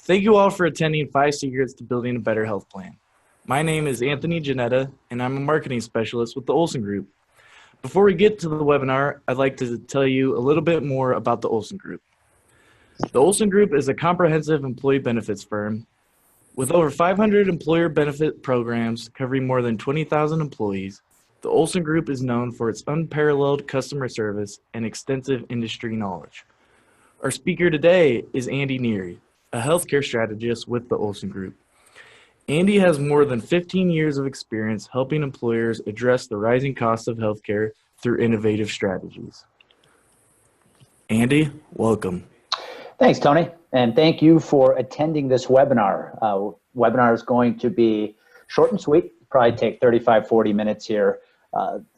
Thank you all for attending 5 Secrets to Building a Better Health Plan. My name is Anthony Janetta, and I'm a marketing specialist with the Olson Group. Before we get to the webinar, I'd like to tell you a little bit more about the Olson Group. The Olson Group is a comprehensive employee benefits firm with over 500 employer benefit programs covering more than 20,000 employees. The Olson Group is known for its unparalleled customer service and extensive industry knowledge. Our speaker today is Andy Neary, a healthcare strategist with the Olson Group. Andy has more than 15 years of experience helping employers address the rising costs of healthcare through innovative strategies. Andy, welcome. Thanks, Tony, and thank you for attending this webinar. Webinar is going to be short and sweet, probably take 35, 40 minutes here.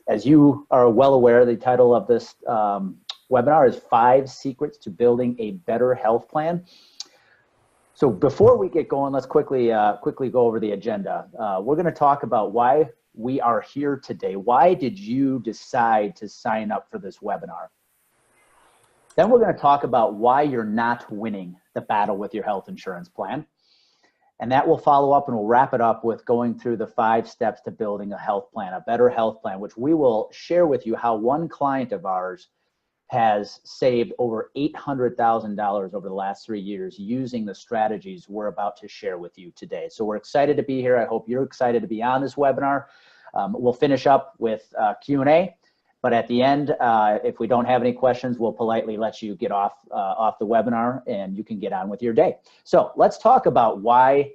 As you are well aware, the title of this webinar is 5 Secrets to Building a Better Health Plan. So before we get going, let's quickly go over the agenda. We're going to talk about why we are here today. Why did you decide to sign up for this webinar? Then we're going to talk about why you're not winning the battle with your health insurance plan. And that will follow up, and we'll wrap it up with going through the 5 steps to building a health plan, a better health plan, which we will share with you how one client of ours has saved over $800,000 over the last 3 years using the strategies we're about to share with you today. So we're excited to be here. I hope you're excited to be on this webinar. We'll finish up with Q&A, but at the end, if we don't have any questions, we'll politely let you get off the webinar and you can get on with your day. So let's talk about why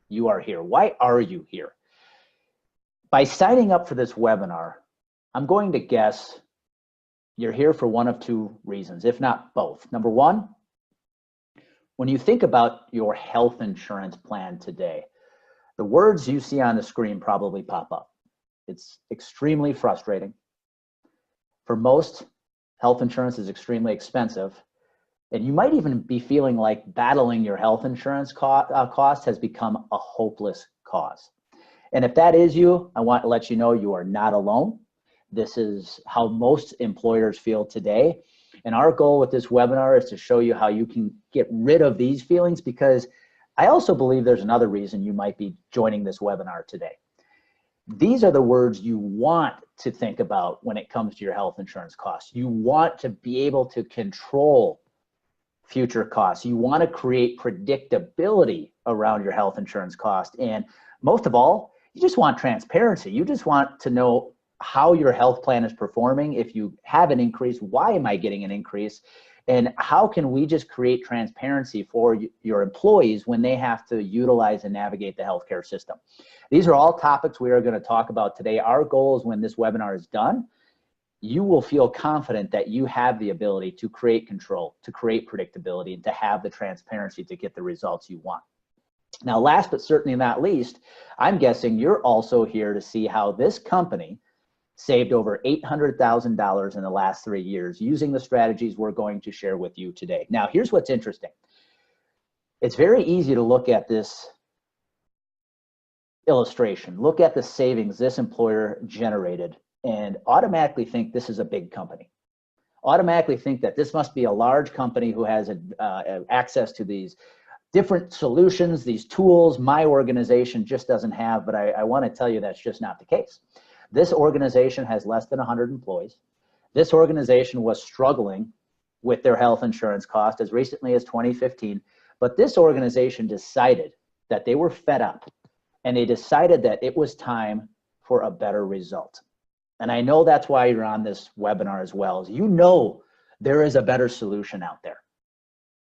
you are here. Why are you here? By signing up for this webinar, I'm going to guess you're here for one of 2 reasons, if not both. Number one, when you think about your health insurance plan today, the words you see on the screen probably pop up. It's extremely frustrating. For most, health insurance is extremely expensive, and you might even be feeling like battling your health insurance cost has become a hopeless cause. And if that is you, I want to let you know you are not alone. This is how most employers feel today. And our goal with this webinar is to show you how you can get rid of these feelings, because I also believe there's another reason you might be joining this webinar today. These are the words you want to think about when it comes to your health insurance costs. You want to be able to control future costs. You want to create predictability around your health insurance cost. And most of all, you just want transparency. You just want to know how your health plan is performing. If you have an increase, why am I getting an increase? And how can we just create transparency for your employees when they have to utilize and navigate the healthcare system? These are all topics we are going to talk about today. Our goal is when this webinar is done, you will feel confident that you have the ability to create control, to create predictability, and to have the transparency to get the results you want. Now, last but certainly not least, I'm guessing you're also here to see how this company saved over $800,000 in the last 3 years using the strategies we're going to share with you today. Now, here's what's interesting. It's very easy to look at this illustration, look at the savings this employer generated, and automatically think this is a big company. Automatically think that this must be a large company who has access to these different solutions, these tools my organization just doesn't have. But I want to tell you that's just not the case. This organization has less than 100 employees. This organization was struggling with their health insurance cost as recently as 2015, but this organization decided that they were fed up, and they decided that it was time for a better result. And I know that's why you're on this webinar as well. As you know, there is a better solution out there,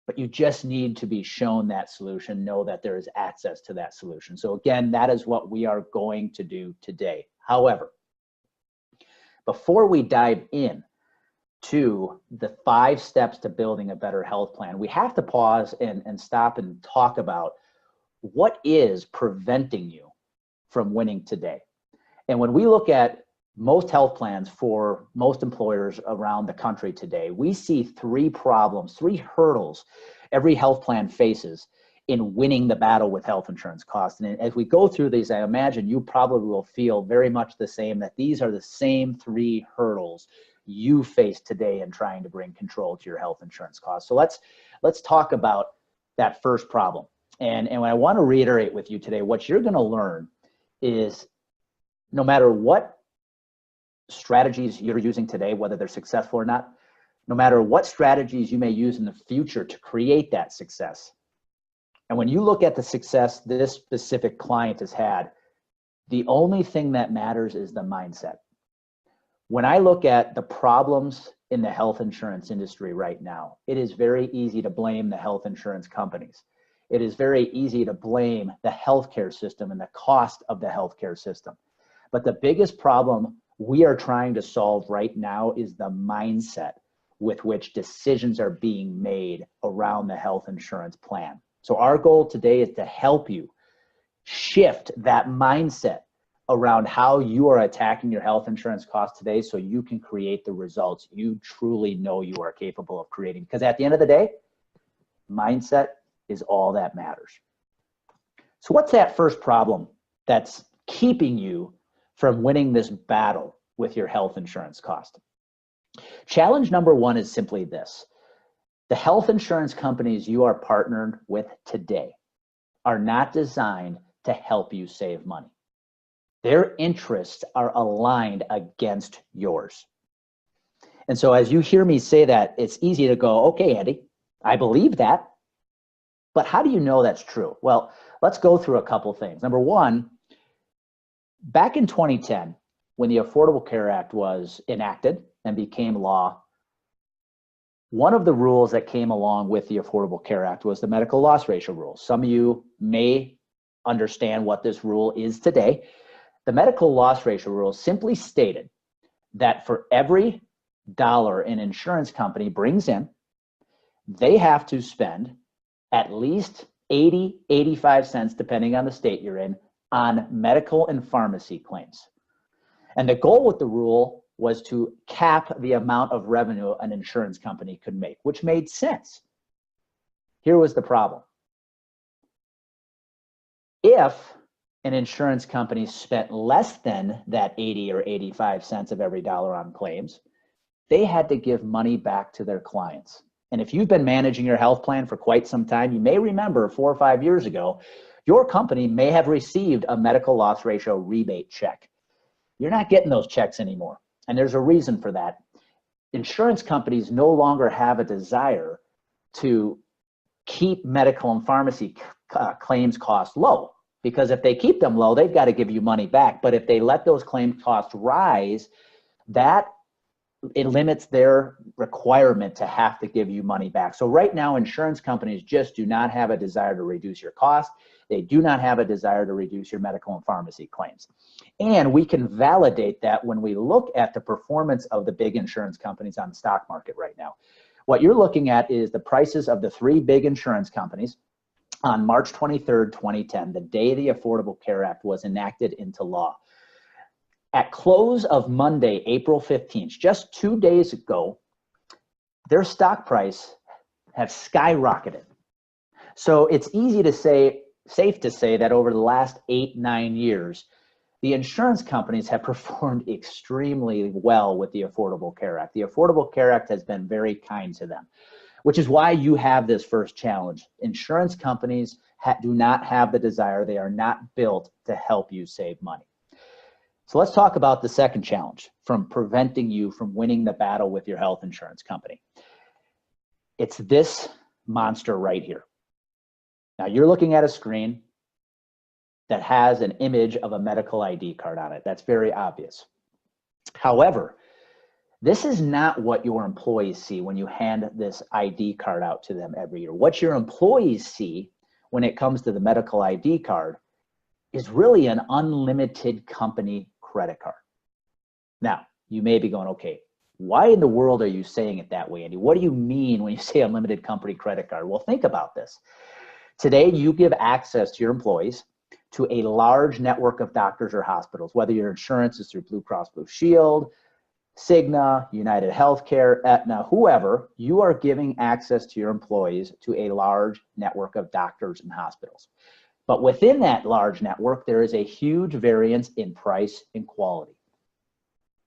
but you just need to be shown that solution, know that there is access to that solution. So again, that is what we are going to do today. However, before we dive in to the 5 steps to building a better health plan, we have to pause and stop and talk about what is preventing you from winning today. And when we look at most health plans for most employers around the country today, we see 3 problems, 3 hurdles every health plan faces in winning the battle with health insurance costs. And as we go through these, I imagine you probably will feel very much the same, that these are the same 3 hurdles you face today in trying to bring control to your health insurance costs. So let's talk about that first problem. And what I want to reiterate with you today, what you're going to learn is no matter what strategies you're using today, whether they're successful or not, no matter what strategies you may use in the future to create that success. And when you look at the success this specific client has had, the only thing that matters is the mindset. When I look at the problems in the health insurance industry right now, it is very easy to blame the health insurance companies. It is very easy to blame the healthcare system and the cost of the healthcare system. But the biggest problem we are trying to solve right now is the mindset with which decisions are being made around the health insurance plan. So our goal today is to help you shift that mindset around how you are attacking your health insurance costs today so you can create the results you truly know you are capable of creating. Because at the end of the day, mindset is all that matters. So what's that first problem that's keeping you from winning this battle with your health insurance cost? Challenge number one is simply this. The health insurance companies you are partnered with today are not designed to help you save money. Their interests are aligned against yours. And so as you hear me say that, it's easy to go, okay, Andy, I believe that. But how do you know that's true? Well, let's go through a couple things. Number one, back in 2010, when the Affordable Care Act was enacted and became law, one of the rules that came along with the Affordable Care Act was the medical loss ratio rule. Some of you may understand what this rule is today. The medical loss ratio rule simply stated that for every dollar an insurance company brings in, they have to spend at least 85 cents, depending on the state you're in, on medical and pharmacy claims. And the goal with the rule was to cap the amount of revenue an insurance company could make, which made sense. Here was the problem. If an insurance company spent less than that 80 or 85 cents of every dollar on claims, they had to give money back to their clients. And if you've been managing your health plan for quite some time, you may remember 4 or 5 years ago, your company may have received a medical loss ratio rebate check. You're not getting those checks anymore. And there's a reason for that. Insurance companies no longer have a desire to keep medical and pharmacy claims costs low, because if they keep them low, they've got to give you money back. But if they let those claim costs rise, it limits their requirement to have to give you money back. So right now, insurance companies just do not have a desire to reduce your cost. They do not have a desire to reduce your medical and pharmacy claims. And we can validate that when we look at the performance of the big insurance companies on the stock market right now. What you're looking at is the prices of the 3 big insurance companies on March 23rd, 2010, the day the Affordable Care Act was enacted into law. At close of Monday, April 15th, just 2 days ago, their stock price has skyrocketed. So it's safe to say that over the last 8-9 years, the insurance companies have performed extremely well with the Affordable Care Act. The Affordable Care Act has been very kind to them, which is why you have this first challenge. Insurance companies do not have the desire. They are not built to help you save money. So let's talk about the second challenge from preventing you from winning the battle with your health insurance company. It's this monster right here. Now you're looking at a screen that has an image of a medical ID card on it. That's very obvious. However, this is not what your employees see when you hand this ID card out to them every year. What your employees see when it comes to the medical ID card is really an unlimited company credit card. Now, you may be going, okay, why in the world are you saying it that way, Andy? What do you mean when you say unlimited company credit card? Well, think about this. Today, you give access to your employees to a large network of doctors or hospitals, whether your insurance is through Blue Cross Blue Shield, Cigna, United Healthcare, Aetna, whoever, you are giving access to your employees to a large network of doctors and hospitals. But within that large network, there is a huge variance in price and quality.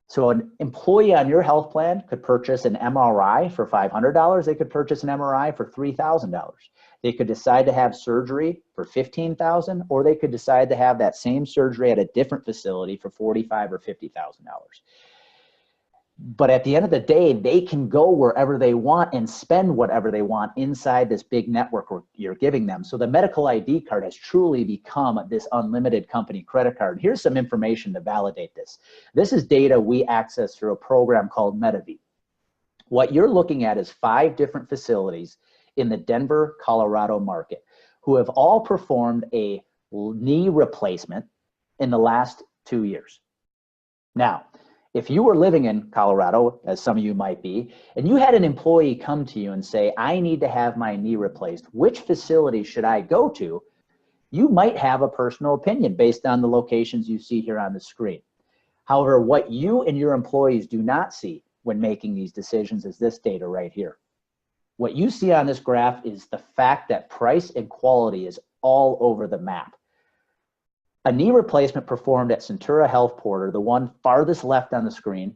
So an employee on your health plan could purchase an MRI for $500. They could purchase an MRI for $3,000. They could decide to have surgery for $15,000, or they could decide to have that same surgery at a different facility for $45,000 or $50,000. But at the end of the day, they can go wherever they want and spend whatever they want inside this big network you're giving them. So the medical ID card has truly become this unlimited company credit card. Here's some information to validate this. This is data we access through a program called Medivie. What you're looking at is 5 different facilities in the Denver, Colorado market who have all performed a knee replacement in the last 2 years. Now, if you were living in Colorado, as some of you might be, and you had an employee come to you and say, I need to have my knee replaced, which facility should I go to? You might have a personal opinion based on the locations you see here on the screen. However, what you and your employees do not see when making these decisions is this data right here. What you see on this graph is the fact that price and quality is all over the map. A knee replacement performed at Centura Health Porter, the one farthest left on the screen,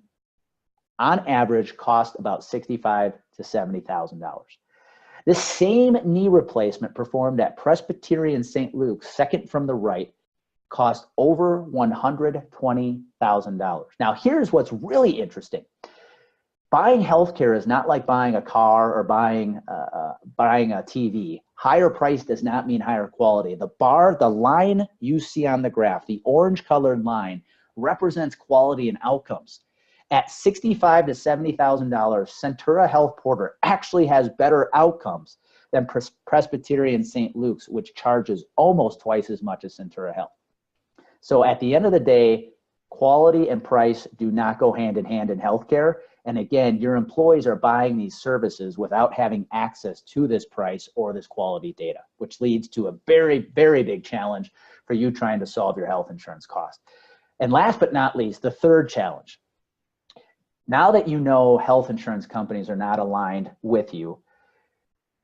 on average cost about $65,000 to $70,000. This same knee replacement performed at Presbyterian St. Luke's, second from the right, cost over $120,000. Now, here's what's really interesting. Buying healthcare is not like buying a car or buying a TV. Higher price does not mean higher quality. The line you see on the graph, the orange colored line, represents quality and outcomes. At $65,000 to $70,000, Centura Health Porter actually has better outcomes than Presbyterian St. Luke's, which charges almost twice as much as Centura Health. So at the end of the day, quality and price do not go hand in hand in healthcare. And again, your employees are buying these services without having access to this price or this quality data, which leads to a very, very big challenge for you trying to solve your health insurance cost. And last but not least, the third challenge. Now that you know health insurance companies are not aligned with you,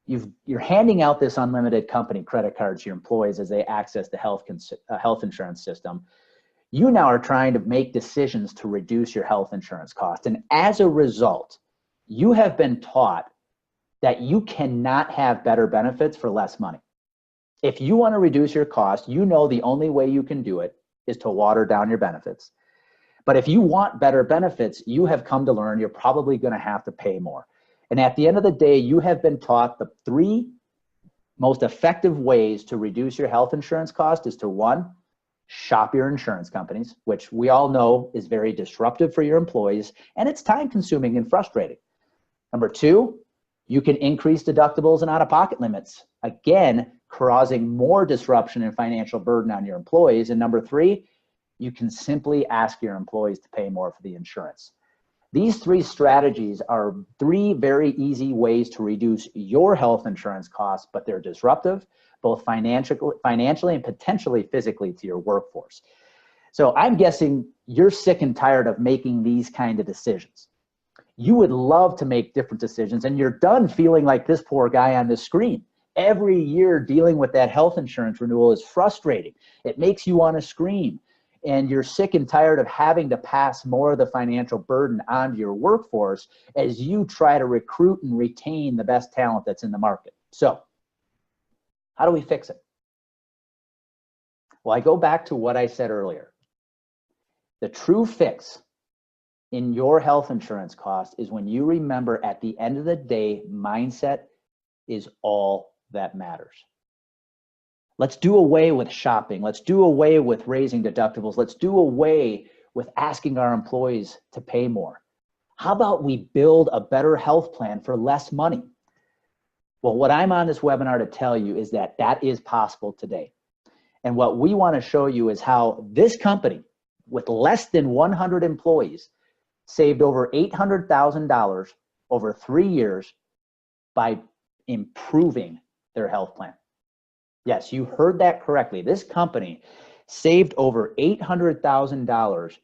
you're handing out this unlimited company credit card to your employees as they access the health insurance system. You now are trying to make decisions to reduce your health insurance costs. And as a result, you have been taught that you cannot have better benefits for less money. If you want to reduce your cost, you know the only way you can do it is to water down your benefits. But if you want better benefits, you have come to learn you're probably going to have to pay more. And at the end of the day, you have been taught the 3 most effective ways to reduce your health insurance cost is to 1, shop your insurance companies, which we all know is very disruptive for your employees, and it's time consuming and frustrating. Number 2, you can increase deductibles and out-of-pocket limits, again, causing more disruption and financial burden on your employees. And number 3, you can simply ask your employees to pay more for the insurance. These 3 strategies are 3 very easy ways to reduce your health insurance costs, but they're disruptive, both financially and potentially physically to your workforce. So I'm guessing you're sick and tired of making these kind of decisions. You would love to make different decisions, and you're done feeling like this poor guy on the screen. Every year dealing with that health insurance renewal is frustrating. It makes you want to scream. And you're sick and tired of having to pass more of the financial burden onto your workforce as you try to recruit and retain the best talent that's in the market. So how do we fix it? Well, I go back to what I said earlier. The true fix in your health insurance cost is when you remember at the end of the day, mindset is all that matters. Let's do away with shopping. Let's do away with raising deductibles. Let's do away with asking our employees to pay more. How about we build a better health plan for less money? Well, what I'm on this webinar to tell you is that that is possible today. And what we want to show you is how this company with less than 100 employees saved over $800,000 over 3 years by improving their health plan. Yes, you heard that correctly. This company saved over $800,000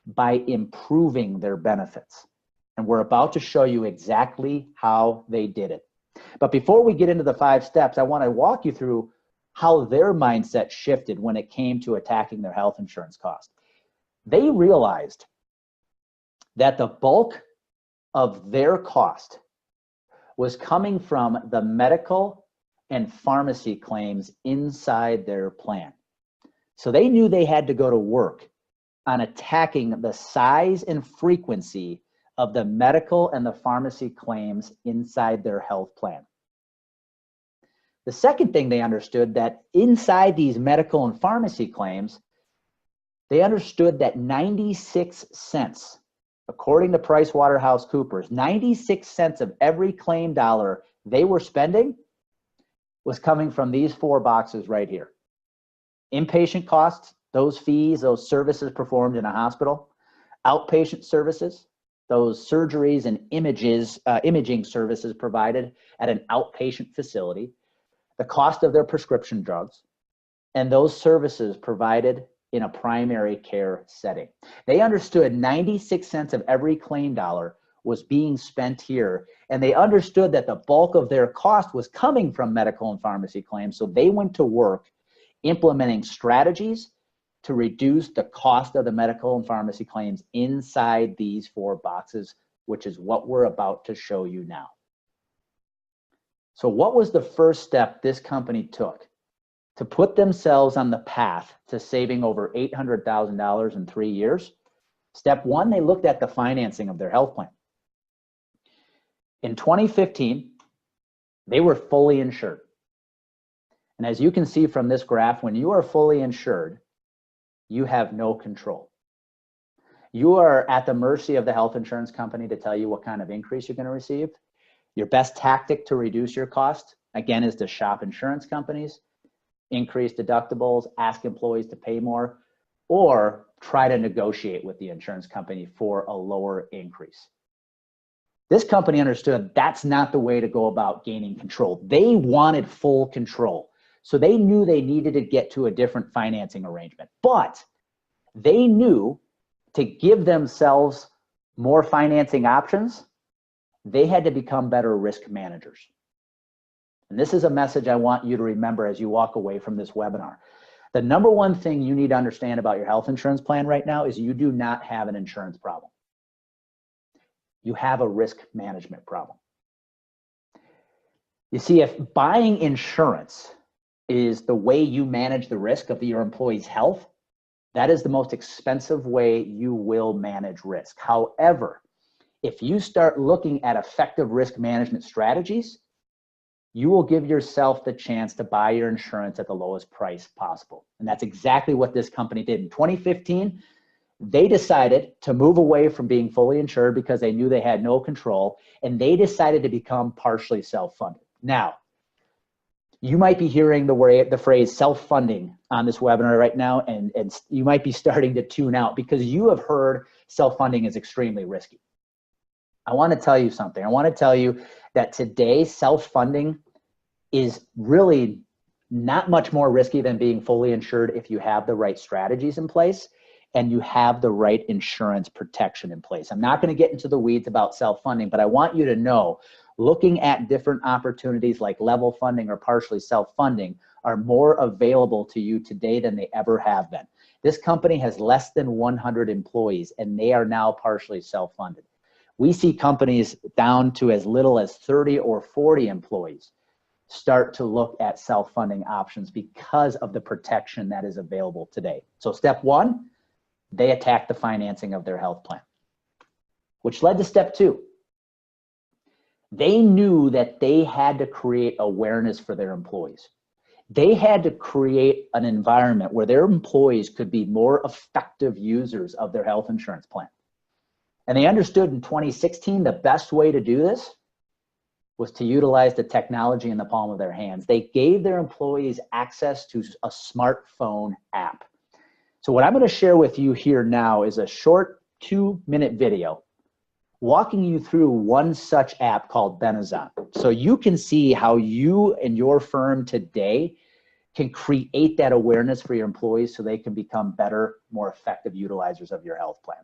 by improving their benefits. And we're about to show you exactly how they did it. But before we get into the 5 steps, I want to walk you through how their mindset shifted when it came to attacking their health insurance cost. They realized that the bulk of their cost was coming from the medical and pharmacy claims inside their plan. So they knew they had to go to work on attacking the size and frequency of the medical and the pharmacy claims inside their health plan. The second thing they understood, that inside these medical and pharmacy claims, they understood that 96 cents, according to PricewaterhouseCoopers, 96 cents of every claim dollar they were spending was coming from these 4 boxes right here. Inpatient costs, those fees, those services performed in a hospital. Outpatient services, those surgeries and imaging services provided at an outpatient facility. The cost of their prescription drugs, and those services provided in a primary care setting. They understood 96 cents of every claim dollar was being spent here, and they understood that the bulk of their cost was coming from medical and pharmacy claims, so they went to work implementing strategies to reduce the cost of the medical and pharmacy claims inside these 4 boxes, which is what we're about to show you now. So what was the first step this company took to put themselves on the path to saving over $800,000 in 3 years? Step 1, they looked at the financing of their health plan. In 2015, they were fully insured. And as you can see from this graph, when you are fully insured, you have no control. You are at the mercy of the health insurance company to tell you what kind of increase you're going to receive. Your best tactic to reduce your cost, again, is to shop insurance companies, increase deductibles, ask employees to pay more, or try to negotiate with the insurance company for a lower increase. This company understood that's not the way to go about gaining control. They wanted full control. So they knew they needed to get to a different financing arrangement. But they knew to give themselves more financing options, they had to become better risk managers. And this is a message I want you to remember as you walk away from this webinar. The number one thing you need to understand about your health insurance plan right now is you do not have an insurance problem. You have a risk management problem. You see, if buying insurance is the way you manage the risk of your employees' health, that is the most expensive way you will manage risk. However, if you start looking at effective risk management strategies, you will give yourself the chance to buy your insurance at the lowest price possible. And that's exactly what this company did. In 2015, they decided to move away from being fully insured because they knew they had no control, and they decided to become partially self-funded. Now, you might be hearing the phrase self-funding on this webinar right now, and you might be starting to tune out because you have heard self-funding is extremely risky. I want to tell you something. I want to tell you that today self-funding is really not much more risky than being fully insured if you have the right strategies in place and you have the right insurance protection in place. I'm not going to get into the weeds about self-funding, but I want you to know, looking at different opportunities like level funding or partially self-funding are more available to you today than they ever have been. This company has less than 100 employees and they are now partially self-funded. We see companies down to as little as 30 or 40 employees start to look at self-funding options because of the protection that is available today. So step one, they attacked the financing of their health plan, which led to step two. They knew that they had to create awareness for their employees. They had to create an environment where their employees could be more effective users of their health insurance plan. And they understood in 2016, the best way to do this was to utilize the technology in the palm of their hands. They gave their employees access to a smartphone app. So what I'm going to share with you here now is a short 2-minute video walking you through one such app called Benazon. So you can see how you and your firm today can create that awareness for your employees so they can become better, more effective utilizers of your health plan.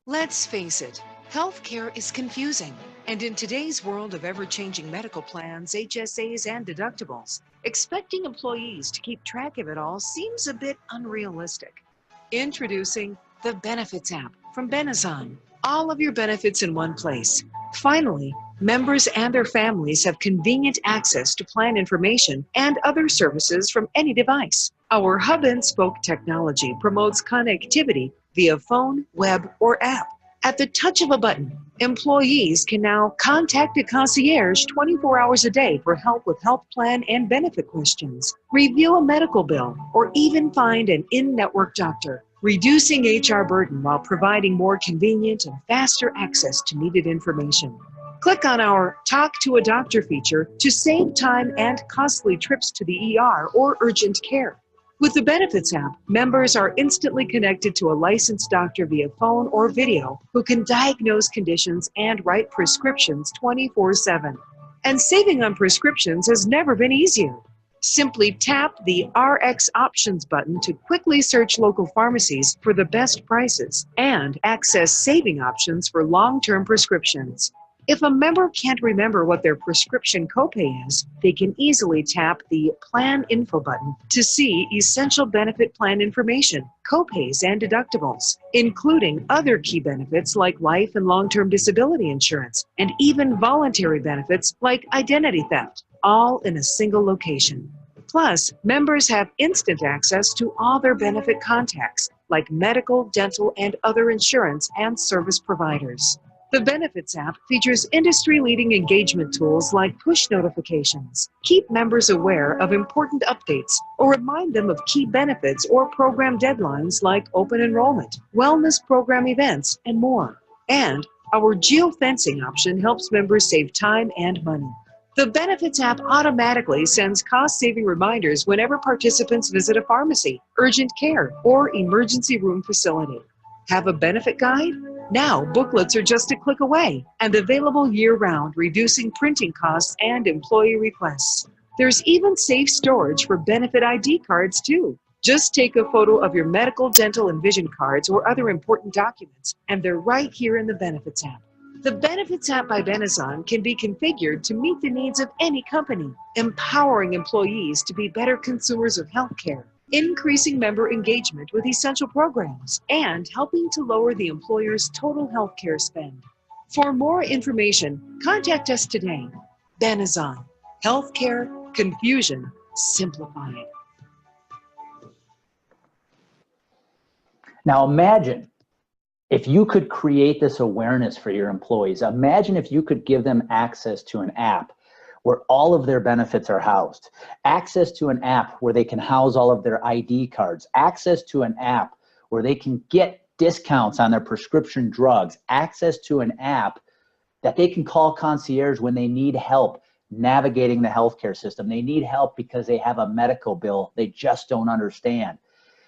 Let's face it, healthcare is confusing. And in today's world of ever-changing medical plans, HSAs, and deductibles, Expecting employees to keep track of it all seems a bit unrealistic. Introducing the Benefits app from Benazon. All of your benefits in one place. Finally, members and their families have convenient access to plan information and other services from any device. Our hub and spoke technology promotes connectivity via phone, web, or app. At the touch of a button, employees can now contact a concierge 24 hours a day for help with health plan and benefit questions, review a medical bill, or even find an in-network doctor, reducing HR burden while providing more convenient and faster access to needed information. Click on our Talk to a Doctor feature to save time and costly trips to the ER or urgent care. With the Benefits app, members are instantly connected to a licensed doctor via phone or video who can diagnose conditions and write prescriptions 24/7. And saving on prescriptions has never been easier. Simply tap the RX Options button to quickly search local pharmacies for the best prices and access saving options for long-term prescriptions. If a member can't remember what their prescription copay is, they can easily tap the Plan Info button to see essential benefit plan information, copays, and deductibles, including other key benefits like life and long-term disability insurance, and even voluntary benefits like identity theft, all in a single location. Plus, members have instant access to all their benefit contacts, like medical, dental, and other insurance and service providers. The Benefits app features industry-leading engagement tools like push notifications, keep members aware of important updates, or remind them of key benefits or program deadlines like open enrollment, wellness program events, and more. And our geofencing option helps members save time and money. The Benefits app automatically sends cost-saving reminders whenever participants visit a pharmacy, urgent care, or emergency room facility. Have a benefit guide? Now, booklets are just a click away and available year-round, reducing printing costs and employee requests. There's even safe storage for benefit ID cards, too. Just take a photo of your medical, dental, and vision cards or other important documents, and they're right here in the Benefits app. The Benefits app by Benazon can be configured to meet the needs of any company, empowering employees to be better consumers of healthcare, increasing member engagement with essential programs, and helping to lower the employer's total healthcare spend. For more information, contact us today. Benazon. Healthcare confusion simplified. Now imagine if you could create this awareness for your employees. Imagine if you could give them access to an app where all of their benefits are housed, access to an app where they can house all of their ID cards, access to an app where they can get discounts on their prescription drugs, access to an app that they can call concierge when they need help navigating the healthcare system. They need help because they have a medical bill they just don't understand.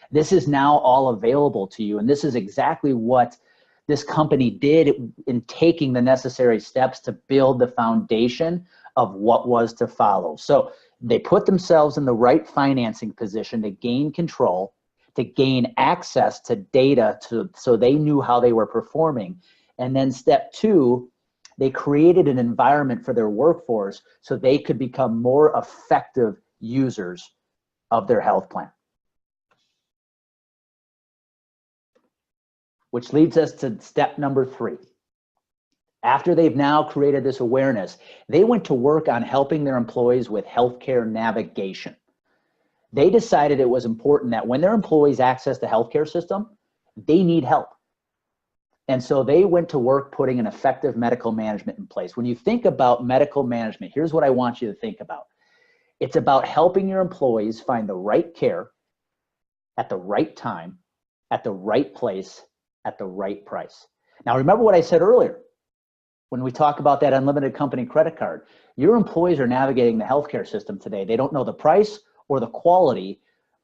This is now all available to you, and this is exactly what this company did in taking the necessary steps to build the foundation of what was to follow. So they put themselves in the right financing position to gain control, to gain access to data so they knew how they were performing. And then step two, they created an environment for their workforce so they could become more effective users of their health plan. Which leads us to step number three. After they've now created this awareness, they went to work on helping their employees with healthcare navigation. They decided it was important that when their employees access the healthcare system, they need help. And so they went to work putting an effective medical management in place. When you think about medical management, here's what I want you to think about. It's about helping your employees find the right care at the right time, at the right place, at the right price. Now, remember what I said earlier. When we talk about that unlimited company credit card, your employees are navigating the healthcare system today. They don't know the price or the quality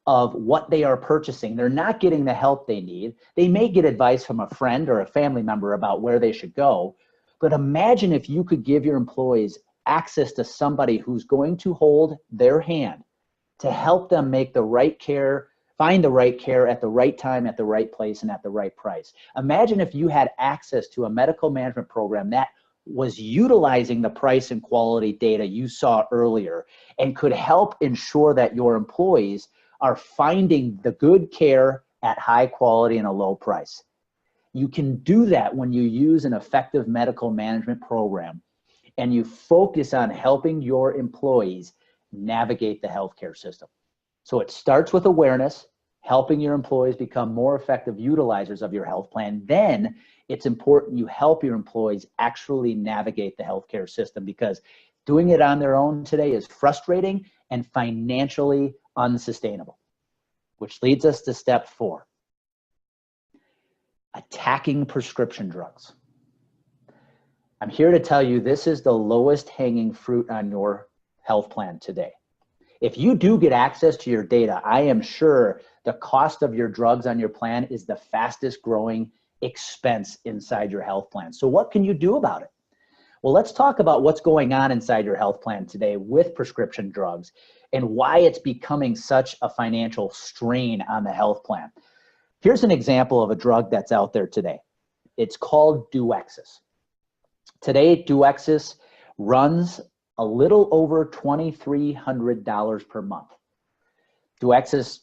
of what they are purchasing. They're not getting the help they need. They may get advice from a friend or a family member about where they should go. But imagine if you could give your employees access to somebody who's going to hold their hand to help them make the right care, find the right care at the right time, at the right place, and at the right price. Imagine if you had access to a medical management program that was utilizing the price and quality data you saw earlier and could help ensure that your employees are finding the good care at high quality and a low price. You can do that when you use an effective medical management program and you focus on helping your employees navigate the healthcare system. So it starts with awareness, helping your employees become more effective utilizers of your health plan. Then it's important you help your employees actually navigate the healthcare system, because doing it on their own today is frustrating and financially unsustainable. Which leads us to step 4, attacking prescription drugs. I'm here to tell you this is the lowest hanging fruit on your health plan today. If you do get access to your data, I am sure the cost of your drugs on your plan is the fastest growing expense inside your health plan. So what can you do about it? Well, let's talk about what's going on inside your health plan today with prescription drugs and why it's becoming such a financial strain on the health plan. Here's an example of a drug that's out there today. It's called Duexis. Today, Duexis runs a little over $2,300 per month. Duexis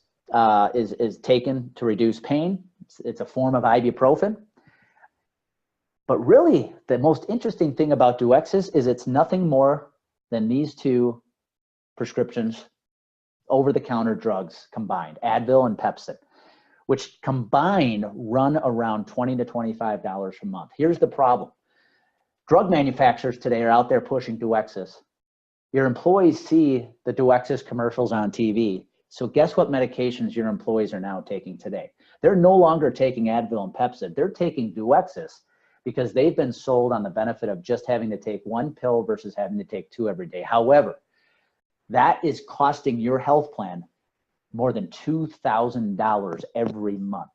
is taken to reduce pain. It's a form of ibuprofen. But really, the most interesting thing about Duexis is it's nothing more than these two prescriptions, over-the-counter drugs combined, Advil and Pepcid, which combined run around $20 to $25 a month. Here's the problem. Drug manufacturers today are out there pushing Duexis. Your employees see the Duexis commercials on TV. So guess what medications your employees are now taking today? They're no longer taking Advil and Pepcid. They're taking Duexis because they've been sold on the benefit of just having to take one pill versus having to take 2 every day. However, that is costing your health plan more than $2,000 every month.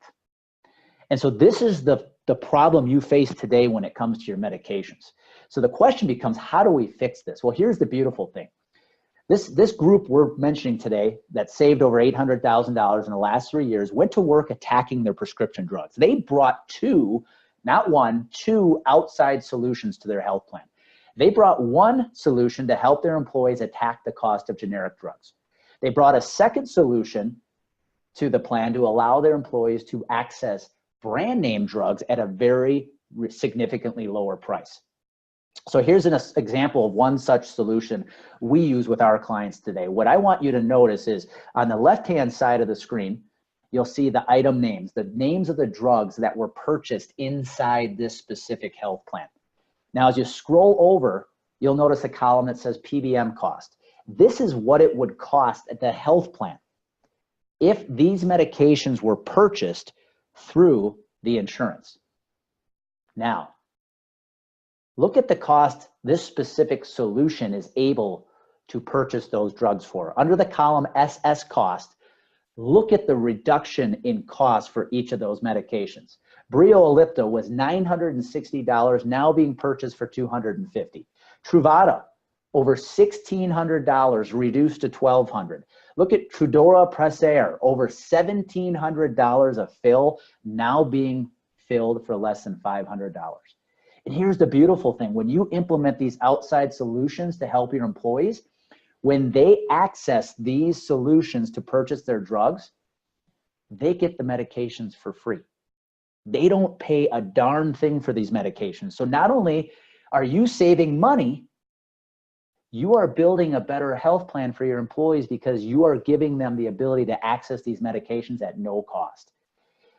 And so this is the problem you face today when it comes to your medications. So the question becomes, how do we fix this? Well, here's the beautiful thing. This group we're mentioning today that saved over $800,000 in the last 3 years went to work attacking their prescription drugs. They brought 2, not 1, 2 outside solutions to their health plan. They brought one solution to help their employees attack the cost of generic drugs. They brought a second solution to the plan to allow their employees to access brand name drugs at a very significantly lower price. So here's an example of one such solution we use with our clients today. What I want you to notice is on the left-hand side of the screen, you'll see the item names, the names of the drugs that were purchased inside this specific health plan. Now, as you scroll over, you'll notice a column that says PBM cost. This is what it would cost at the health plan if these medications were purchased through the insurance. Now, look at the cost this specific solution is able to purchase those drugs for. Under the column SS cost, look at the reduction in cost for each of those medications. Brio Ellipta was $960, now being purchased for $250. Truvada, over $1,600, reduced to $1,200. Look at Trudora Pressair, over $1,700 a fill, now being filled for less than $500. And here's the beautiful thing. When you implement these outside solutions to help your employees, when they access these solutions to purchase their drugs, they get the medications for free. They don't pay a darn thing for these medications. So not only are you saving money, you are building a better health plan for your employees because you are giving them the ability to access these medications at no cost.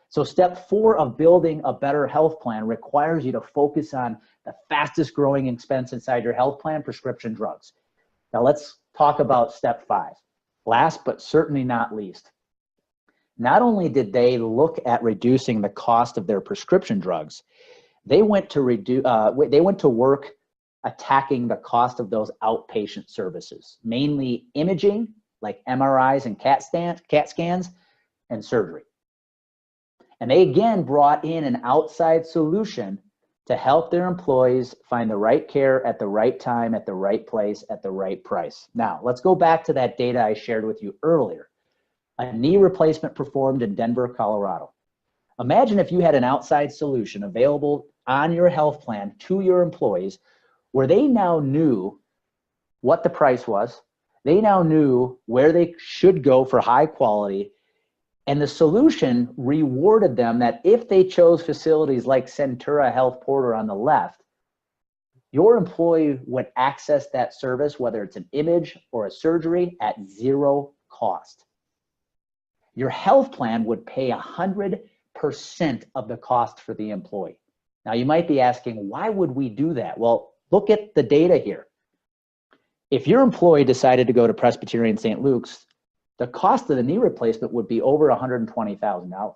So step 4 of building a better health plan requires you to focus on the fastest growing expense inside your health plan, prescription drugs. Now let's talk about step 5. Last but certainly not least. Not only did they look at reducing the cost of their prescription drugs, they went to work attacking the cost of those outpatient services, mainly imaging like MRIs and CAT scans and surgery. And they again brought in an outside solution to help their employees find the right care at the right time, at the right place, at the right price. Now, let's go back to that data I shared with you earlier. A knee replacement performed in Denver, Colorado. Imagine if you had an outside solution available on your health plan to your employees where they now knew what the price was. They now knew where they should go for high quality. And the solution rewarded them that if they chose facilities like Centura Health Porter on the left, your employee would access that service, whether it's an image or a surgery, at zero cost. Your health plan would pay 100% of the cost for the employee. Now you might be asking, why would we do that? Well, look at the data here. If your employee decided to go to Presbyterian St. Luke's, the cost of the knee replacement would be over $120,000.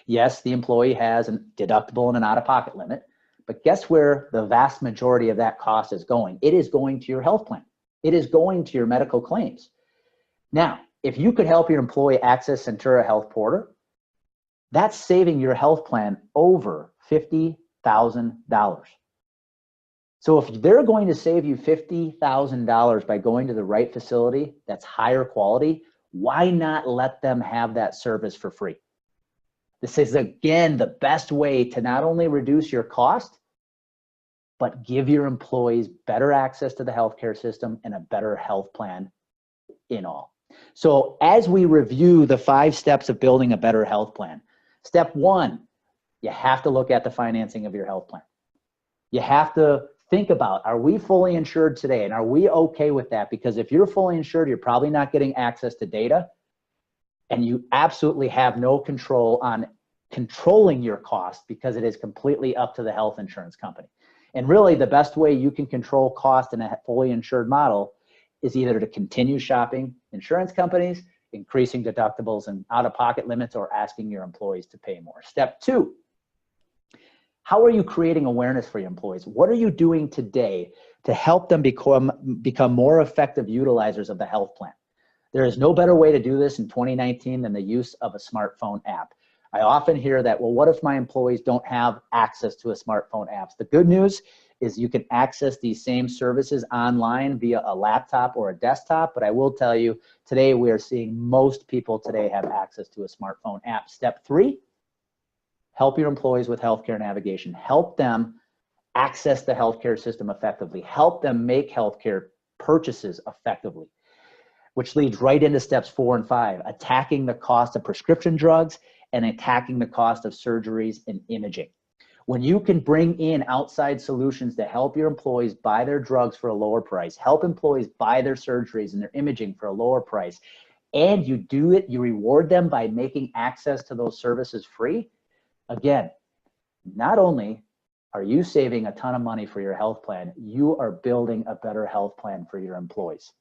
Yes, the employee has a deductible and an out-of-pocket limit, but guess where the vast majority of that cost is going? It is going to your health plan. It is going to your medical claims. Now, if you could help your employee access Centura Health Porter, that's saving your health plan over $50,000. So if they're going to save you $50,000 by going to the right facility that's higher quality, why not let them have that service for free? This is, again, the best way to not only reduce your cost, but give your employees better access to the healthcare system and a better health plan in all. So as we review the 5 steps of building a better health plan, step 1, you have to look at the financing of your health plan. You have to think about, are we fully insured today? And are we okay with that? Because if you're fully insured, you're probably not getting access to data, and you absolutely have no control on controlling your cost because it is completely up to the health insurance company. And really the best way you can control cost in a fully insured model is either to continue shopping insurance companies, increasing deductibles and out-of-pocket limits, or asking your employees to pay more. Step 2, how are you creating awareness for your employees? What are you doing today to help them become more effective utilizers of the health plan? There is no better way to do this in 2019 than the use of a smartphone app. I often hear that, well, what if my employees don't have access to a smartphone app? The good news is you can access these same services online via a laptop or a desktop, but I will tell you, today we are seeing most people today have access to a smartphone app. Step 3, help your employees with healthcare navigation. Help them access the healthcare system effectively. Help them make healthcare purchases effectively, which leads right into steps 4 and 5, attacking the cost of prescription drugs and attacking the cost of surgeries and imaging. When you can bring in outside solutions to help your employees buy their drugs for a lower price, help employees buy their surgeries and their imaging for a lower price, and you do it, you reward them by making access to those services free, again, not only are you saving a ton of money for your health plan, you are building a better health plan for your employees.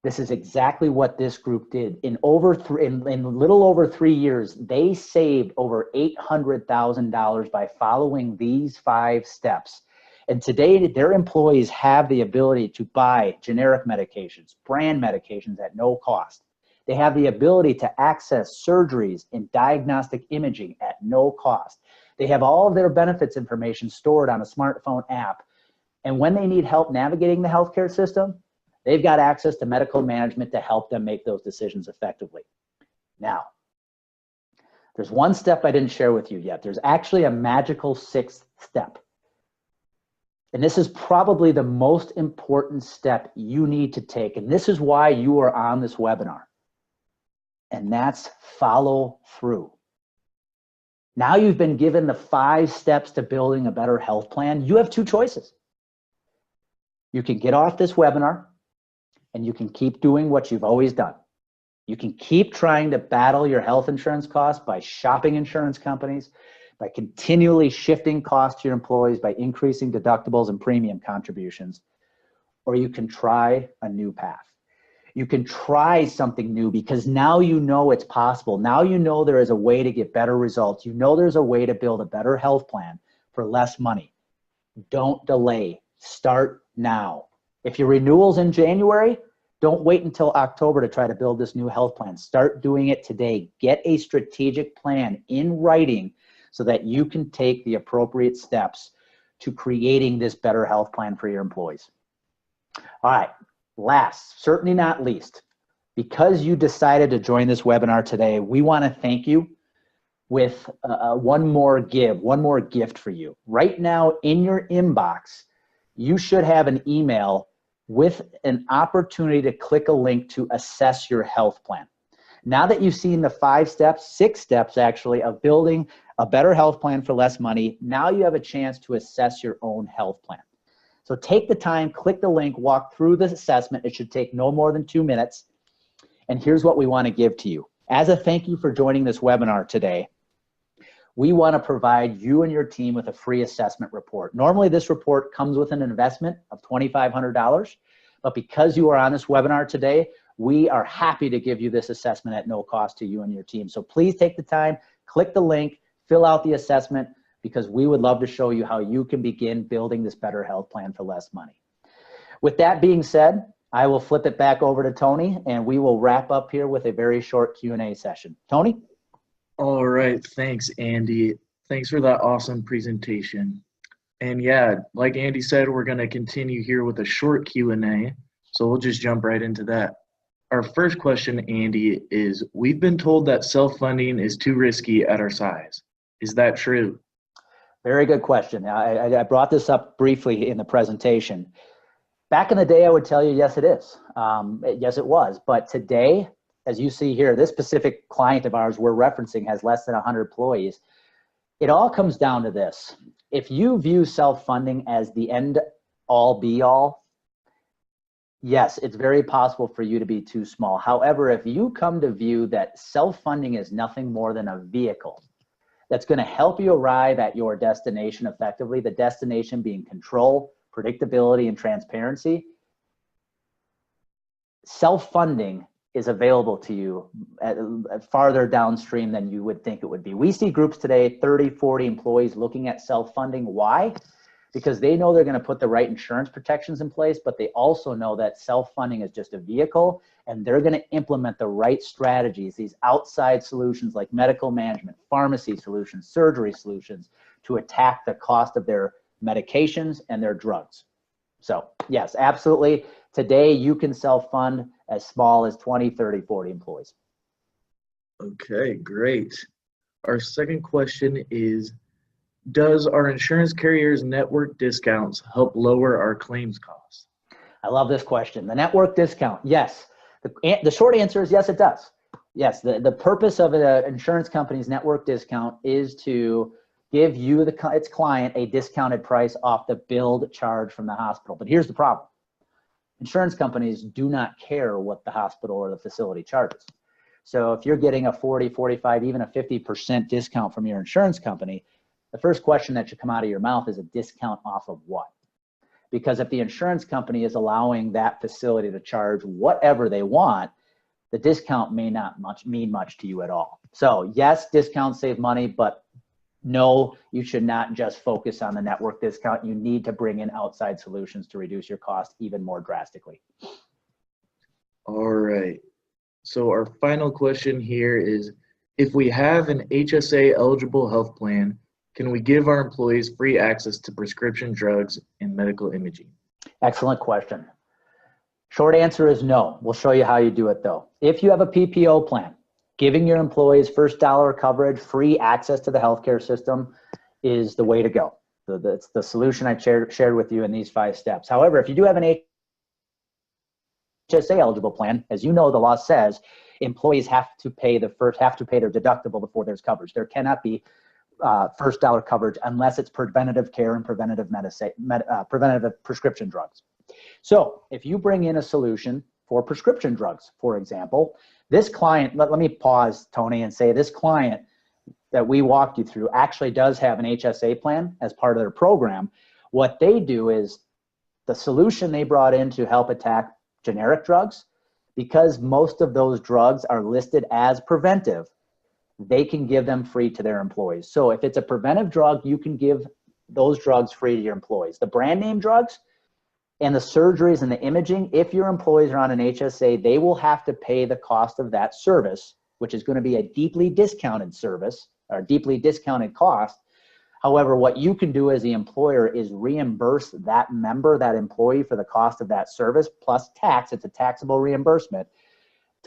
This is exactly what this group did. In little over 3 years, they saved over $800,000 by following these 5 steps. And today, their employees have the ability to buy generic medications, brand medications at no cost. They have the ability to access surgeries and diagnostic imaging at no cost. They have all of their benefits information stored on a smartphone app. And when they need help navigating the healthcare system, they've got access to medical management to help them make those decisions effectively. Now, there's one step I didn't share with you yet. There's actually a magical 6th step. And this is probably the most important step you need to take. And this is why you are on this webinar. And that's follow through. Now you've been given the 5 steps to building a better health plan. You have 2 choices. You can get off this webinar and you can keep doing what you've always done. You can keep trying to battle your health insurance costs by shopping insurance companies, by continually shifting costs to your employees, by increasing deductibles and premium contributions, or you can try a new path. You can try something new because now you know it's possible. Now you know there is a way to get better results. You know there's a way to build a better health plan for less money. Don't delay. Start now. If your renewal's in January, don't wait until October to try to build this new health plan. Start doing it today. Get a strategic plan in writing so that you can take the appropriate steps to creating this better health plan for your employees. All right, last, certainly not least, because you decided to join this webinar today, we want to thank you with one more gift for you. Right now in your inbox, you should have an email with an opportunity to click a link to assess your health plan. Now that you've seen the 5 steps, 6 steps actually, of building a better health plan for less money, now you have a chance to assess your own health plan. So take the time, click the link, walk through this assessment. It should take no more than 2 minutes. And here's what we want to give to you. As a thank you for joining this webinar today, we want to provide you and your team with a free assessment report. Normally this report comes with an investment of $2,500, but because you are on this webinar today, we are happy to give you this assessment at no cost to you and your team. So please take the time, click the link, fill out the assessment, because we would love to show you how you can begin building this better health plan for less money. With that being said, I will flip it back over to Tony and we will wrap up here with a very short Q&A session. Tony? All right, thanks, Andy. Thanks for that awesome presentation. And yeah, like Andy said, we're going to continue here with a short Q&A, so we'll just jump right into that. Our first question, Andy, is we've been told that self-funding is too risky at our size. Is that true? Very good question. I brought this up briefly in the presentation. Back in the day, I would tell you, yes, it is. Yes, it was. But today, as you see here, this specific client of ours we're referencing has less than 100 employees. It all comes down to this. If you view self-funding as the end all be all, yes, it's very possible for you to be too small. However, if you come to view that self-funding is nothing more than a vehicle that's going to help you arrive at your destination effectively, the destination being control, predictability, and transparency, self-funding is available to you at farther downstream than you would think it would be. We see groups today, 30, 40 employees looking at self-funding. Why? Because they know they're going to put the right insurance protections in place, but they also know that self-funding is just a vehicle and they're going to implement the right strategies, these outside solutions like medical management, pharmacy solutions, surgery solutions, to attack the cost of their medications and their drugs. So yes, absolutely. Today you can self-fund as small as 20, 30, 40 employees. Okay, great. Our second question is, does our insurance carrier's network discounts help lower our claims costs? I love this question. The network discount, yes. The short answer is yes, it does. Yes, the purpose of an insurance company's network discount is to give you, its client, a discounted price off the billed charge from the hospital. But here's the problem. Insurance companies do not care what the hospital or the facility charges. So if you're getting a 40, 45, even a 50% discount from your insurance company, the first question that should come out of your mouth is a discount off of what? Because if the insurance company is allowing that facility to charge whatever they want, the discount may not mean much to you at all. So yes, discounts save money, but no, you should not just focus on the network discount. You need to bring in outside solutions to reduce your cost even more drastically. All right. So our final question here is, if we have an HSA eligible health plan, can we give our employees free access to prescription drugs and medical imaging? Excellent question. Short answer is no. We'll show you how you do it though. If you have a PPO plan, giving your employees first dollar coverage, free access to the healthcare system is the way to go. It's the solution I shared with you in these 5 steps. However, if you do have an HSA eligible plan, as you know, the law says employees have to pay their deductible before there's coverage. There cannot be first dollar coverage unless it's preventative care and preventative prescription drugs. So if you bring in a solution for prescription drugs, for example, this client, let me pause, Tony, and say this client that we walked you through actually does have an HSA plan as part of their program. What they do is the solution they brought in to help attack generic drugs, because most of those drugs are listed as preventive, they can give them free to their employees. So if it's a preventive drug, you can give those drugs free to your employees. The brand name drugs and the surgeries and the imaging, if your employees are on an HSA, they will have to pay the cost of that service, which is going to be a deeply discounted service or deeply discounted cost. However, what you can do as the employer is reimburse that member, that employee, for the cost of that service plus tax. It's a taxable reimbursement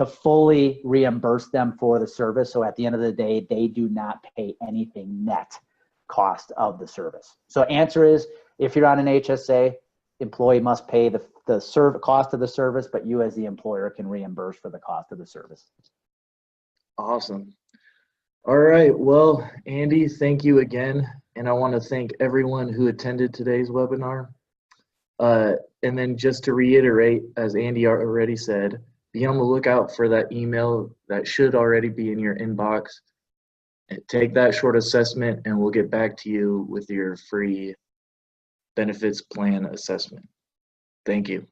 to fully reimburse them for the service. So at the end of the day, they do not pay anything net cost of the service. So answer is, if you're on an HSA, employee must pay the cost of the service, but you as the employer can reimburse for the cost of the service. Awesome. All right. Well, Andy, thank you again. And I want to thank everyone who attended today's webinar. And then just to reiterate, as Andy already said, be on the lookout for that email that should already be in your inbox. Take that short assessment and we'll get back to you with your free benefits plan assessment. Thank you.